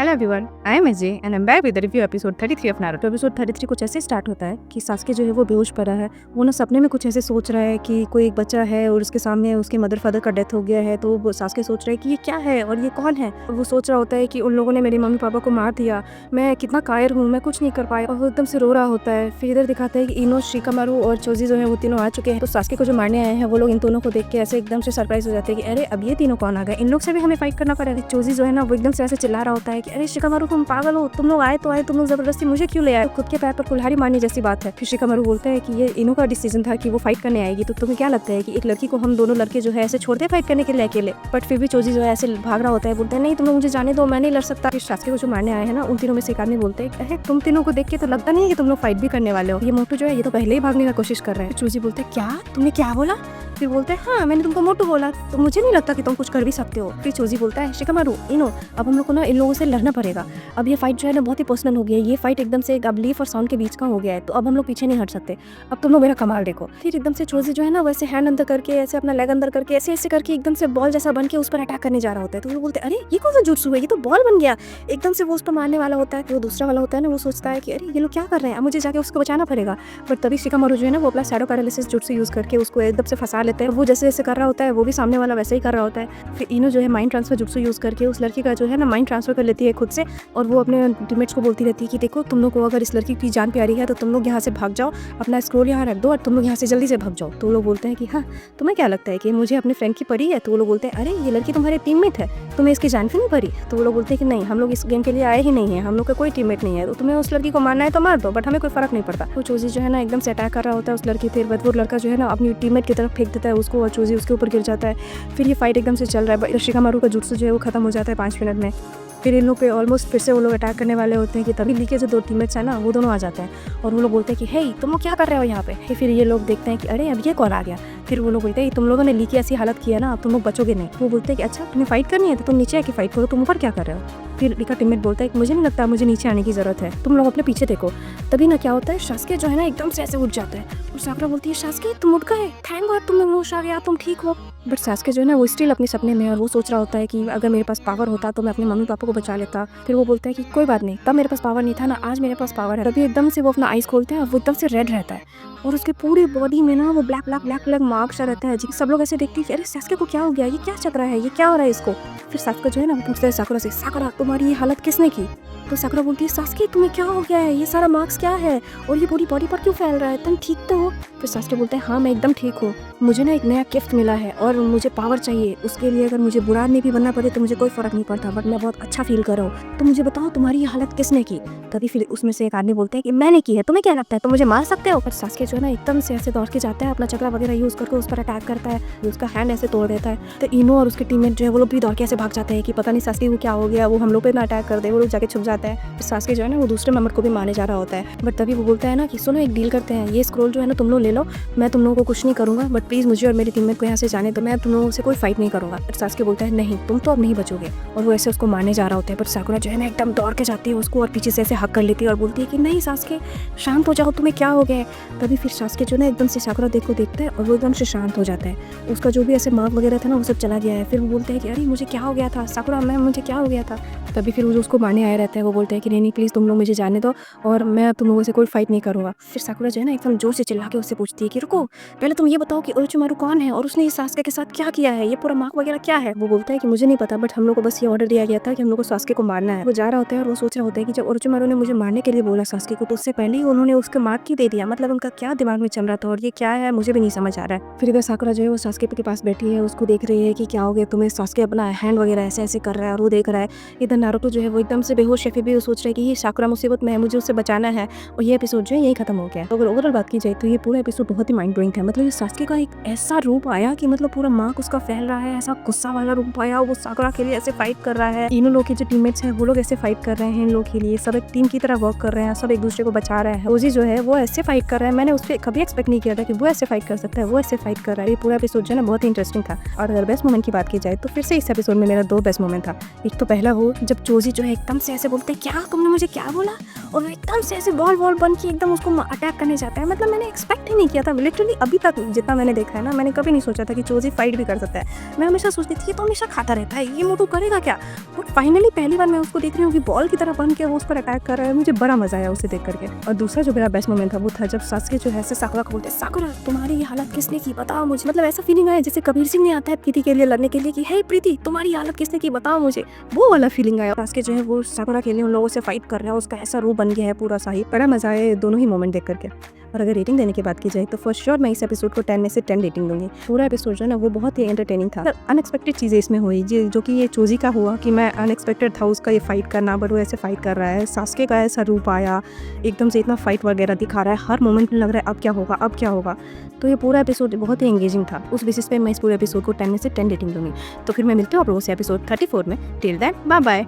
Hello everyone, I am AJ and I am back with the review episode 33 of Naruto. Episode 33 कुछ ऐसे start होता है कि Sasuke जो है वो बेहोश पड़ा है। वो ना सपने में कुछ ऐसे सोच रहा है कि कोई एक बच्चा है और उसके सामने उसके मदर फादर का डेथ हो गया है। तो वो सास्के सोच रहा है कि ये क्या है और ये कौन है। और वो सोच रहा होता है कि उन लोगों ने मेरे मम्मी पापा को मार दिया, मैं कितना कायर हूँ, मैं कुछ नहीं कर पाया। और वो एकदम से रो रहा होता है। फिर इधर दिखाता है कि इनो, शिकामारू और चोजी जो है वो तीनों आ चुके हैं। तो सास्के को जो मारने आए हैं वो लोग इन दोनों को देख के ऐसे एकदम से सरप्राइज हो जाते हैं कि अरे अब ये तीनों कौन आ गए, इन लोग से भी हमें फाइट करना पड़ेगा। चोजी जो है ना वो एकदम से ऐसे चिल्ला रहा होता है कि अरे शिकामारू तुम पागल हो, तुम लोग आए तो आए, तुम लोग जबरदस्ती मुझे क्यों ले आए। खुद के पैर पर कुल्हाड़ी मारने जैसी बात है। फिर शिकामारू बोलता है कि ये इनो का डिसीजन था कि वो फाइट करने आएगी, तो तुम्हें क्या लगता है कि एक लड़की को हम दोनों लड़के जो है ऐसे छोड़ते फाइट करने के लिए अकेले। बट फिर भी चोजी जो है ऐसे भाग रहा होता है, बोलते हैं नहीं तुम लोग मुझे जाने दो, मैं नहीं लड़ सकता। फिर सास्के को जो मारने आए हैं ना उन तीनों में से एक आदमी बोलते हैं अरे तुम तीनों को देख के तो लगता नहीं है कि तुम लोग फाइट भी करने वाले हो, ये मोटू जो है ये तो पहले ही भागने का कोशिश कर रहा है। चोजी बोलते हैं क्या तुमने क्या बोला। फिर बोलते हैं हाँ मैंने तुमको मोटू बोला, तो मुझे नहीं लगता कि तुम कुछ कर भी सकते हो। फिर चोजी बोलता है शिकामारू, इनो, अब हम लोग को ना इन लोगों से लड़ना पड़ेगा। अब ये फाइट जो है ना बहुत ही पर्सनल हो गया है, ये फाइट एकदम से अब लीफ और साउंड के बीच का हो गया है, तो अब हम लोग पीछे नहीं हट सकते। अब तुम लोग मेरा कमाल देखो। फिर एकदम से चोजी जो है ना वैसे हैंड अंदर करके ऐसे अपना लेग अंदर करके ऐसे ऐसे करके एकदम से बॉल जैसा बन के उस पर अटैक करने जा रहा होता है। तो वो बोलते हैं अरे ये कौन सा जुत्सु है, ये तो बॉल बन गया। एकदम से वो उस पर मारने वाला होता है। तो दूसरा वाला होता है ना वो सोचता है कि अरे ये लोग क्या कर रहे हैं, अब मुझे जाके उसको बचाना पड़ेगा। बट तभी शिकामारू जो है ना वो अपना शैडो पैरालिसिस जुत्सु यूज करके उसको एकदम से फंसा लेते हैं। वो जैसे जैसे कर रहा होता है वो भी सामने वाला वैसे ही कर रहा होता है। फिर इनो जो है माइंड ट्रांसफर जुत्सु यूज करके उस लड़की का जो है ना माइंड ट्रांसफर कर लेती है खुद से। और वो अपने टीममेट्स को बोलती रहती है कि देखो तुम लोग को अगर इस लड़की की जान प्यारी है तो तुम लोग यहाँ से भाग जाओ, अपना स्क्रोल यहाँ रख दो और तुम लोग यहाँ से जल्दी से भाग जाओ। तो वो लोग बोलते हैं कि हाँ तुम्हें क्या लगता है कि मुझे अपने फ्रेंड की परी है। तो वो लोग बोलते हैं अरे ये लड़की तुम्हारे टीममेट है, तुम्हें इसकी जान क्यों नहीं पड़ी। तो वो लोग बोलते हैं कि नहीं हम लोग इस गेम के लिए आए ही नहीं है, हम लोग का कोई टीममेट नहीं है, तो तुम्हें उस लड़की को मारना है तो मार दो, बट हमें कोई फर्क नहीं पड़ता। तो चोजी जो है ना एकदम से अटैक कर रहा होता है उस लड़की पे, बट वो लड़का जो है ना अपनी टीममेट की तरफ फेंक देता है उसको और चोजी उसके ऊपर गिर जाता है। फिर ये फाइट एकदम से चल रहा है, शिकामारू का जुत्सु जो है वो खत्म हो जाता है 5 मिनट में। फिर इन लोग पे ऑलमोस्ट फिर से वो लोग अटैक करने वाले होते हैं कि तभी लीके जो 2 टीममेट्स हैं ना वो दोनों आ जाते हैं और वो लोग बोलते हैं कि हे तुम लोग क्या कर रहे हो यहाँ पे। फिर ये लोग देखते हैं कि अरे अब ये कौन आ गया। फिर वो लोग बोलते हैं तुम लोगों ने लीकी ऐसी हालत की है ना अब तुम लोग बचोगे नहीं। वो बोलते हैं कि अच्छा तुम्हें फाइट करनी है तो तुम नीचे आके फाइट करो, तुम ऊपर क्या कर रहे हो। फिर लीका टीममेट बोलता है कि मुझे नहीं लगता मुझे नीचे आने की जरूरत है, तुम लोग अपने पीछे देखो। तभी ना क्या होता है सास्के जो है ना एकदम से ऐसे उठ जाता है और साकुरा बोलती है सास्के तुम उठ गए, थैंक गॉड तुम होश आ गया, तुम ठीक हो। बट सास्के जो है ना वो स्टिल अपने सपने में और वो सोच रहा होता है कि अगर मेरे पास पावर होता तो मैं अपने मम्मी पापा को बचा लेता। फिर वो बोलता है कि कोई बात नहीं, तब मेरे पास पावर नहीं था ना, आज मेरे पास पावर है। तभी एकदम से वो अपना आइज खोलते हैं और वो एकदम से रेड रहता है और उसके पूरी बॉडी में ना वो black black black black marks रहता है। सब लोग ऐसे देखते हैं कि अरे सास्के को क्या हो गया, ये क्या चल रहा है, ये क्या हो रहा है इसको। फिर सास्के जो है ना वो पूछता है साकुरा से साकुरा तुम्हारी ये हालत किसने की। तो साकुरा बोलती है सास्के तुम्हें क्या हो गया है, ये सारा मार्क्स क्या है और ये पूरी बॉडी पर क्यों फैल रहा है, तुम ठीक तो हो। फिर सास्के बोलते हैं हाँ मैं एकदम ठीक हूँ, मुझे ना एक नया गिफ्ट मिला है और मुझे पावर चाहिए, उसके लिए अगर मुझे बुरा नहीं भी बनना पड़े तो मुझे कोई फर्क नहीं पड़ता, बट मैं बहुत अच्छा फील कर रहा हूँ। तो मुझे बताओ तुम्हारी ये हालत किसने की। तभी फिर उसमें से एक आदमी बोलते हैं कि मैंने की है, तुम्हें क्या लगता है तुम मुझे मार सकते हो। पर सास्के जो है ना एकदम से ऐसे दौड़ के जाता है, अपना चक्रा वगैरह यूज करके उस पर अटैक करता है, उसका हैंड ऐसे तोड़ देता है। तो इनो और उसके टीममेट जो है वो लोग भी दौड़ के ऐसे भाग जाते हैं कि पता नहीं सास्के को क्या हो गया, वो हम लोग पे ना अटैक कर दे। वो लोग जाके छुप जाता है। फिर सास्के जो है ना वो दूसरे मेंबर को भी मारने जा रहा होता है, बट तभी वो बोलता है ना कि सुनो एक डील करते हैं, ये स्क्रोल जो है ना तुम लोग ले लो, मैं तुम लोगों को कुछ नहीं करूंगा, बट प्लीज मुझे और मेरे टीममेट को यहाँ से जाने दो, मैं तुम लोगों से कोई फाइट नहीं करूंगा। बट सास्के बोलता है नहीं तुम तो अब नहीं बचोगे, और वो ऐसे उसको मारने जा रहा होता है। बट साकुरा जो है ना एकदम दौड़ के जाती है उसको और पीछे से ऐसे हक कर लेती है और बोलती है कि नहीं सास्के शांत हो जाओ, तुम्हें क्या हो गया है। तभी फिर सास्के जो है एकदम से साकुरा देखो देखता है और वो एकदम से शांत हो जाता है, उसका जो भी ऐसे मार्क वगैरह था ना वो सब चला गया है। फिर वो बोलते हैं कि अरे मुझे क्या हो गया था साकुरा, मैं मुझे क्या हो गया था। तभी फिर वो जो उसको मारने आया रहता है वो बोलता है कि नहीं प्लीज तुम लोग मुझे जाने दो और मैं तुम लोगों से कोई फाइट नहीं करूंगा। फिर साकुरा जो है ना एकदम जोर से चिल्ला के उससे पूछती है कि रुको पहले तुम ये बताओ कि ओरोचिमारू कौन है और उसने इस सास्के के साथ क्या किया है, ये पूरा मार्क वगैरह क्या है। वो बोलता है कि मुझे नहीं पता, बट हम लोग को बस ये ऑर्डर दिया गया था कि हम लोग को सास्के को मारना है। वो जा रहा होता है और वो सोच रहा होता है कि जब ओरोचिमारू ने मुझे मारने के लिए बोला सास्के को तो उससे पहले ही उन्होंने उसके मार्क की दे दिया, मतलब उनका क्या दिमाग में चल रहा था और ये क्या है मुझे भी नहीं समझ आ रहा है। फिर इधर साकुरा जो है वो सास्के के पास बैठी है, उसको देख रही है कि क्या हो गया तुम्हें, सास्के अपना हैंड वगैरह ऐसे ऐसे कर रहा है और वो देख रहा है। इधर नारुतो जो है वो एकदम से बेहोश है, फिर भी वो सोच रहा है कि ये साकुरा मुसीबत में है, मुझे उससे बचाना है। और ये एपिसोड जो है यही खत्म हो गया। तो अगर ओवरऑल बात की जाए तो ये पूरा एपिसोड बहुत ही माइंड ब्लोइंग था। मतलब ये सास्के का एक ऐसा रूप आया कि मतलब पूरा मार्क उसका फैल रहा है, ऐसा गुस्सा वाला रूप आया, वो साकुरा के लिए ऐसे फाइट कर रहा है। तीनों लोग के जो टीममेट्स हैं वो लोग ऐसे फाइट कर रहे हैं इन लोग के लिए, सब एक टीम की तरह वर्क कर रहे हैं, सब एक दूसरे को बचा रहे हैं। ओजी जो है वो ऐसे फाइट कर रहा है, मैंने उससे कभी एक्सपेक्ट नहीं किया था कि वो ऐसे फाइट कर सकता है, वो ऐसे फाइट कर रहा है। ये पूरा एपिसोड जो है ना बहुत ही इंटरेस्टिंग था। और अगर बेस्ट मोमेंट की बात की जाए तो फिर से इस एपिसोड में मेरा 2 बेस्ट मोमेंट था। एक तो पहला हो जब चोजी जो है एकदम से ऐसे बोलते हैं क्या तुमने मुझे क्या बोला, और वो एकदम से ऐसे बॉल बन के एकदम उसको अटैक करने जाता है। मतलब मैंने एक्सपेक्ट ही नहीं किया था, लिटरली अभी तक जितना मैंने देखा है ना, मैंने कभी नहीं सोचा था कि चोजी फाइट भी कर सकता है। मैं हमेशा सोचती थी ये तो हमेशा खाता रहता है, ये मोटू करेगा क्या, बट फाइनली पहली बार मैं उसको देख रही हूँ कि बॉल की तरह बन के वो उस पर अटैक कर रहा है। मुझे बड़ा मजा आया उसे देख करके। और दूसरा जो मेरा बेस्ट मोमेंट था वो था जब सासके जो है साकुरा को बोलते, साकुरा तुम्हारी ये हालत किसने की बताओ मुझे। मतलब ऐसा फीलिंग आया जैसे कबीर सिंह ने आता है प्रीति के लिए लड़ने के लिए कि हे प्रीति तुम्हारी हालत किसने की बताओ मुझे, वो वाला फीलिंग आया। सासके जो है वो साकुरा के लिए उन लोगों से फाइट कर रहा है, उसका ऐसा रूप बन गया है पूरा साही। बड़ा मजा आया दोनों ही मोमेंट देख करके। और अगर रेटिंग देने की बात की जाए तो फॉर श्योर मैं इस एपिसोड को 10 में से 10 रेटिंग दूंगी। पूरा एपिसोड जो है ना वो बहुत ही एंटरटेनिंग था। अनएक्सपेक्टेड चीज़ें इसमें हुई जो कि ये चोजी का हुआ कि मैं अनएक्सपेक्टेड था उसका ये फाइट करना, बट वो ऐसे फाइट कर रहा है। सासके का ऐसा रूप आया, एकदम से इतना फाइट वगैरह दिखा रहा है, हर मोमेंट में लग रहा है अब क्या होगा अब क्या होगा। तो ये पूरा एपिसोड बहुत ही एंगेजिंग था। उस बेसिस पे मैं इस पूरे एपिसोड को 10 में से 10 रेटिंग दूंगी। तो फिर मैं मिलती हूँ आप लोगों से एपिसोड 34 में। Till that bye bye.